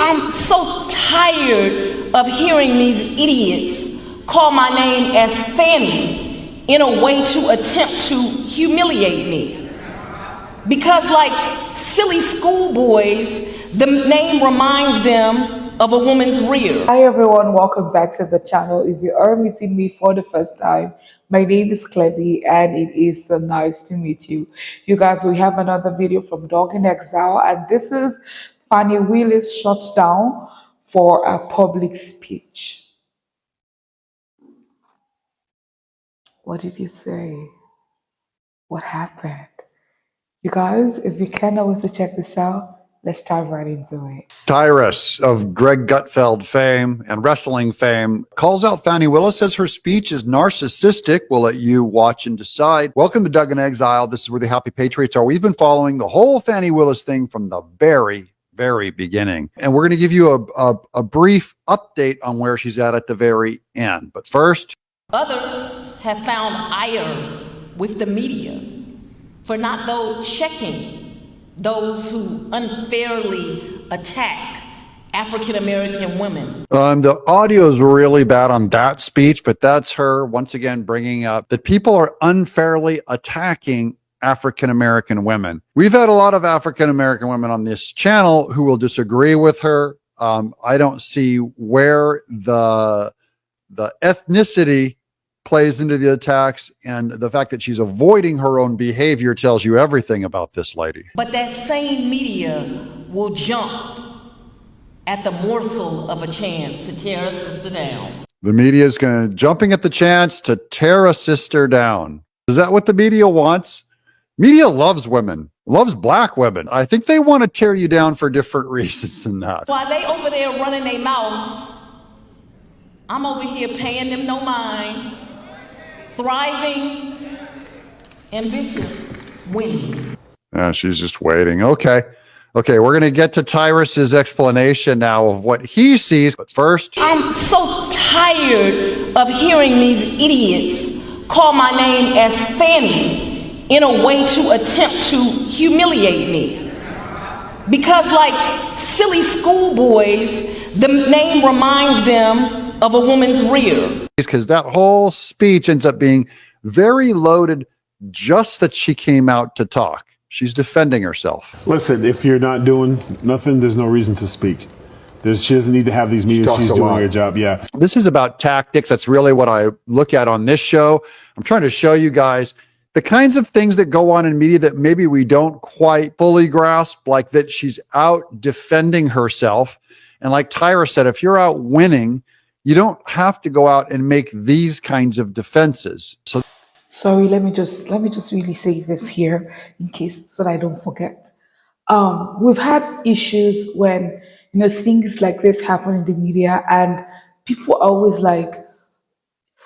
I'm so tired of hearing these idiots call my name as Fani in a way to attempt to humiliate me. Because like silly schoolboys, the name reminds them of a woman's rear. Hi everyone, welcome back to the channel. If you are meeting me for the first time, my name is Clevy and it is so nice to meet you. You guys, we have another video from Dog in Exile, and this is Fani Willis shut down for a public speech. What did he say? What happened? You guys, if you cannot wait to check this out, let's dive right into it. Tyrus of Greg Guttfeld fame and wrestling fame calls out Fani Willis, says her speech is narcissistic. We'll let you watch and decide. Welcome to Doug in Exile. This is where the Happy Patriots are. We've been following the whole Fani Willis thing from the very beginning. And we're going to give you a brief update on where she's at the very end. But first, others have found ire with the media for not though checking those who unfairly attack African-American women. The audio is really bad on that speech, but that's her once again bringing up that people are unfairly attacking African-American women. We've had a lot of African-American women on this channel who will disagree with her. I don't see where the ethnicity plays into the attacks, and the fact that she's avoiding her own behavior tells you everything about this lady. But that same media will jump at the morsel of a chance to tear a sister down. The media is jumping at the chance to tear a sister down. Is that what the media wants? Media loves women, loves black women. I think they want to tear you down for different reasons than that. While they over there running their mouth, I'm over here paying them no mind, thriving, ambitious, winning. Yeah, she's just waiting. Okay, we're going to get to Tyrus's explanation now of what he sees. But first, I'm so tired of hearing these idiots call my name as Fani in a way to attempt to humiliate me. Because like silly schoolboys, the name reminds them of a woman's rear. Because that whole speech ends up being very loaded, just that she came out to talk. She's defending herself. Listen, if you're not doing nothing, there's no reason to speak. She doesn't need to have these meetings. She's doing her job. Yeah. This is about tactics. That's really what I look at on this show. I'm trying to show you guys the kinds of things that go on in media that maybe we don't quite fully grasp, like that she's out defending herself. And like Tyrus said, if you're out winning, you don't have to go out and make these kinds of defenses. So, sorry, let me just really say this here in case so that I don't forget. We've had issues when things like this happen in the media, and people are always like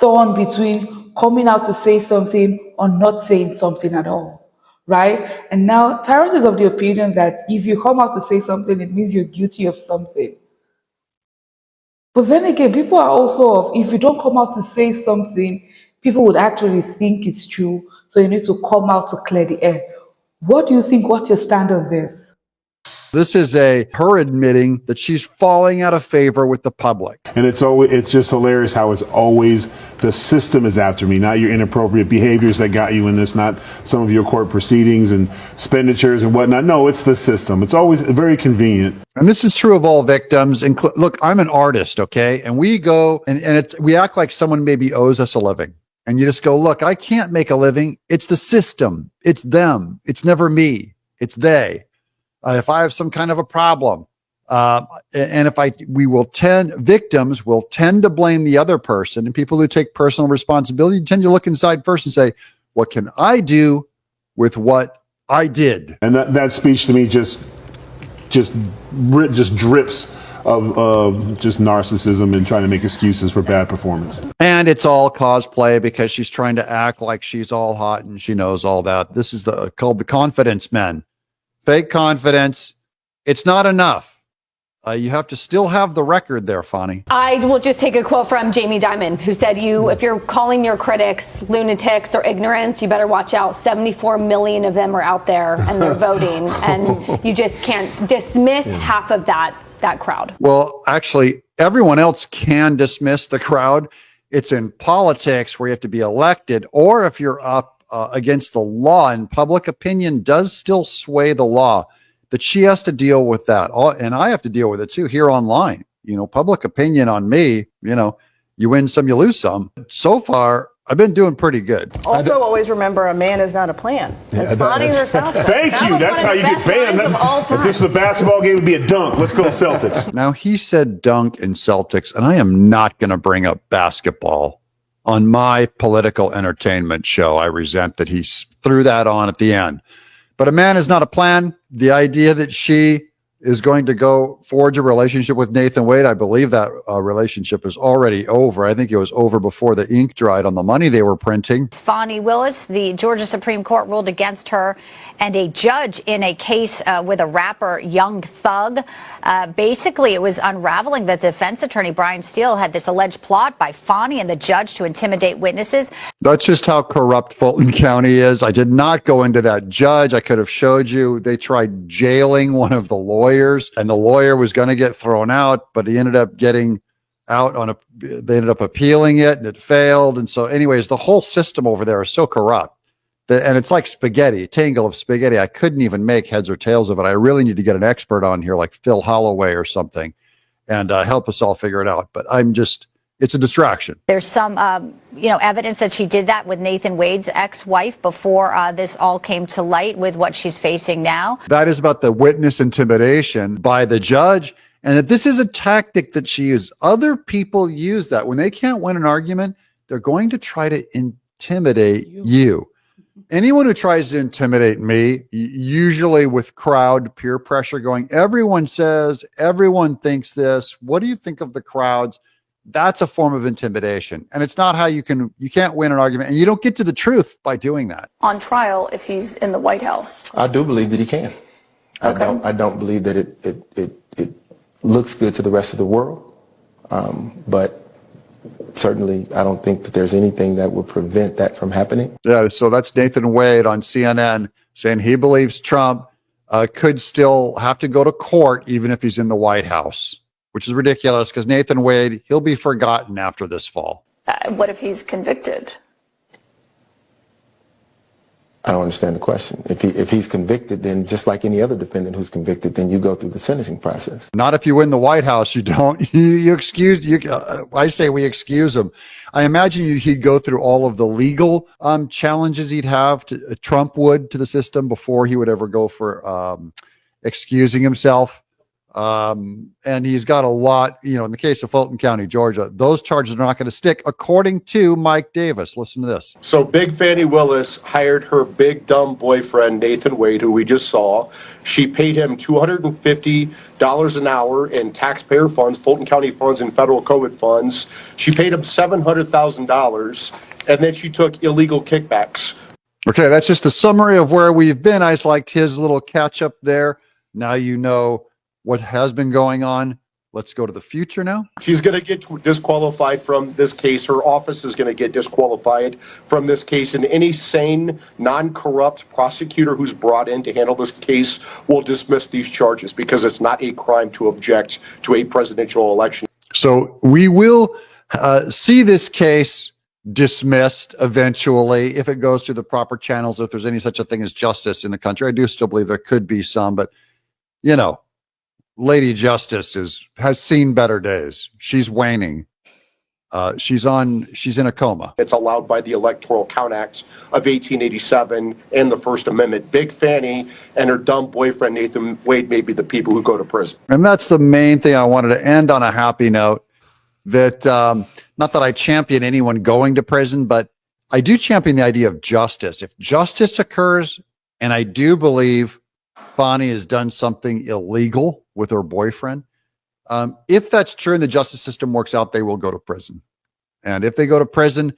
torn between coming out to say something or not saying something at all, right? And now Tyrus is of the opinion that if you come out to say something, it means you're guilty of something. But then again, people are also of, if you don't come out to say something, people would actually think it's true. So you need to come out to clear the air. What do you think? What's your stand on this? This is her admitting that she's falling out of favor with the public. And it's just hilarious how it's always the system is after me, not your inappropriate behaviors that got you in this, not some of your court proceedings and expenditures and whatnot. No, it's the system. It's always very convenient. And this is true of all victims. And look, I'm an artist, okay? And we go and we act like someone maybe owes us a living. And you just go, look, I can't make a living. It's the system. It's them. It's never me. It's they. If I have some kind of a problem, and victims will tend to blame the other person, and people who take personal responsibility tend to look inside first and say, what can I do with what I did? And that speech to me just drips of just narcissism and trying to make excuses for bad performance. And it's all cosplay because she's trying to act like she's all hot and she knows all that. This is called the confidence men. Fake confidence. It's not enough. You have to still have the record there, Fani. I will just take a quote from Jamie Dimon, who said, if you're calling your critics lunatics or ignorance, you better watch out. 74 million of them are out there and they're voting, and you just can't dismiss half of that that crowd? Well, actually, everyone else can dismiss the crowd. It's in politics where you have to be elected, or if you're up against the law, and public opinion does still sway the law, that she has to deal with that. And I have to deal with it too here online. Public opinion on me, you win some, you lose some. So far, I've been doing pretty good. Also, always remember, a man is not a plan. As Fani herself said. Thank you. That's how you get banned. If this was a basketball game, it'd be a dunk. Let's go Celtics. Now, he said dunk and Celtics, and I am not going to bring up basketball on my political entertainment show. I resent that he threw that on at the end. But a man is not a plan. The idea that she is going to go forge a relationship with Nathan Wade, I believe that relationship is already over. I think it was over before the ink dried on the money they were printing. Fani Willis, the Georgia Supreme Court ruled against her, and a judge in a case with a rapper, Young Thug. Basically, it was unraveling that the defense attorney, Brian Steele, had this alleged plot by Fani and the judge to intimidate witnesses. That's just how corrupt Fulton County is. I did not go into that judge. I could have showed you. They tried jailing one of the lawyers, and the lawyer was going to get thrown out, but he ended up getting out they ended up appealing it, and it failed. And so anyways, the whole system over there is so corrupt. And it's like spaghetti, a tangle of spaghetti. I couldn't even make heads or tails of it. I really need to get an expert on here like Phil Holloway or something and help us all figure it out. But it's a distraction. There's some, evidence that she did that with Nathan Wade's ex-wife before this all came to light with what she's facing now. That is about the witness intimidation by the judge, and that this is a tactic that she used. Other people use that. When they can't win an argument, they're going to try to intimidate you. Anyone who tries to intimidate me, usually with crowd peer pressure going, everyone says, everyone thinks this. What do you think of the crowds? That's a form of intimidation. And it's not how you can't win an argument. And you don't get to the truth by doing that. On trial, if he's in the White House. I do believe that he can. Okay. I don't believe that it looks good to the rest of the world. But certainly, I don't think that there's anything that would prevent that from happening. Yeah, so that's Nathan Wade on CNN saying he believes Trump could still have to go to court even if he's in the White House, which is ridiculous because Nathan Wade, he'll be forgotten after this fall. What if he's convicted? I don't understand the question. If he's convicted, then just like any other defendant who's convicted, then you go through the sentencing process. Not if you win the White House. You don't. You excuse. I say we excuse him. I imagine he'd go through all of the legal challenges he'd have. Trump would to the system before he would ever go for excusing himself. And he's got a lot, in the case of Fulton County, Georgia, those charges are not going to stick, according to Mike Davis. Listen to this. So Big Fani Willis hired her big dumb boyfriend, Nathan Wade, who we just saw. She paid him $250 an hour in taxpayer funds, Fulton County funds, and federal COVID funds. She paid him $700,000, and then she took illegal kickbacks. Okay, that's just a summary of where we've been. I just liked his little catch up there. Now you know what has been going on. Let's go to the future now. She's going to get disqualified from this case. Her office is going to get disqualified from this case. And any sane, non-corrupt prosecutor who's brought in to handle this case will dismiss these charges because it's not a crime to object to a presidential election. So we will see this case dismissed eventually if it goes through the proper channels, if there's any such a thing as justice in the country. I do still believe there could be some, but Lady Justice has seen better days. She's waning. She's in a coma. It's allowed by the Electoral Count Act of 1887 and the First Amendment. Big Fani and her dumb boyfriend, Nathan Wade, may be the people who go to prison. And that's the main thing I wanted to end on a happy note. That not that I champion anyone going to prison, but I do champion the idea of justice. If justice occurs, and I do believe Fani has done something illegal with her boyfriend. If that's true and the justice system works out, they will go to prison. And if they go to prison,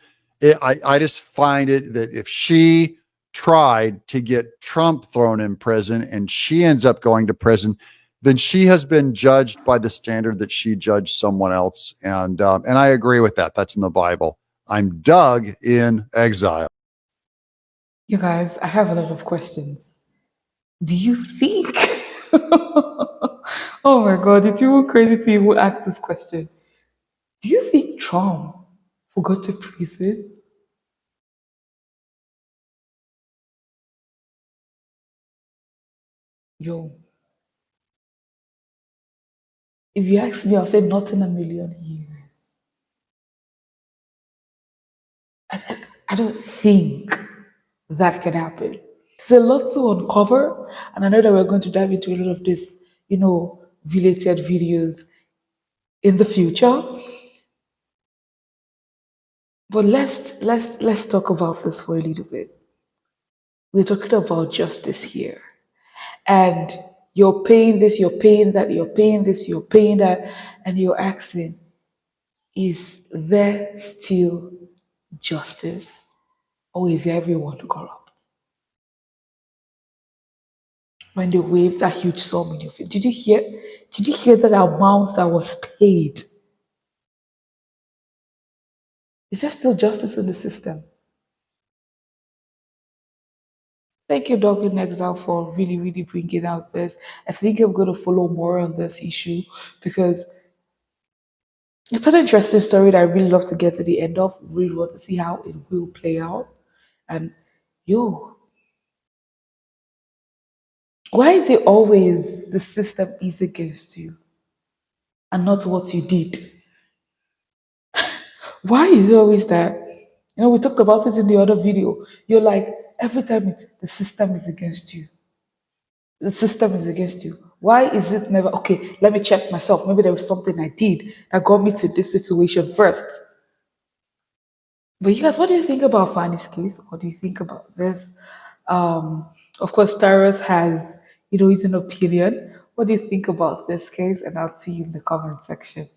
I just find it that if she tried to get Trump thrown in prison and she ends up going to prison, then she has been judged by the standard that she judged someone else. And I agree with that. That's in the Bible. I'm dug in exile. You guys, I have a lot of questions. Do you think Oh my God, it's even crazy to even ask this question. Do you think Trump forgot to prison? Yo, if you ask me, I'll say not in a million years. I don't think that can happen. There's a lot to uncover, and I know that we're going to dive into a lot of this, related videos in the future. But let's talk about this for a little bit. We're talking about justice here, and you're paying this, you're paying that, you're paying this, you're paying that, and you're asking, is there still justice, or is everyone corrupt? When they waved that huge sum in your face, did you hear? Did you hear that amount that was paid? Is there still justice in the system? Thank you, Dr. Nexal, for really, really bringing out this. I think I'm going to follow more on this issue because it's an interesting story that I really love to get to the end of. Really want to see how it will play out. And yo, why is it always the system is against you and not what you did? Why is it always that? We talked about it in the other video. You're like, every time the system is against you. The system is against you. Why is it never, okay, let me check myself. Maybe there was something I did that got me to this situation first. But you guys, what do you think about Fanny's case? What do you think about this? Of course, Tyrus has, his own opinion. What do you think about this case? And I'll see you in the comment section.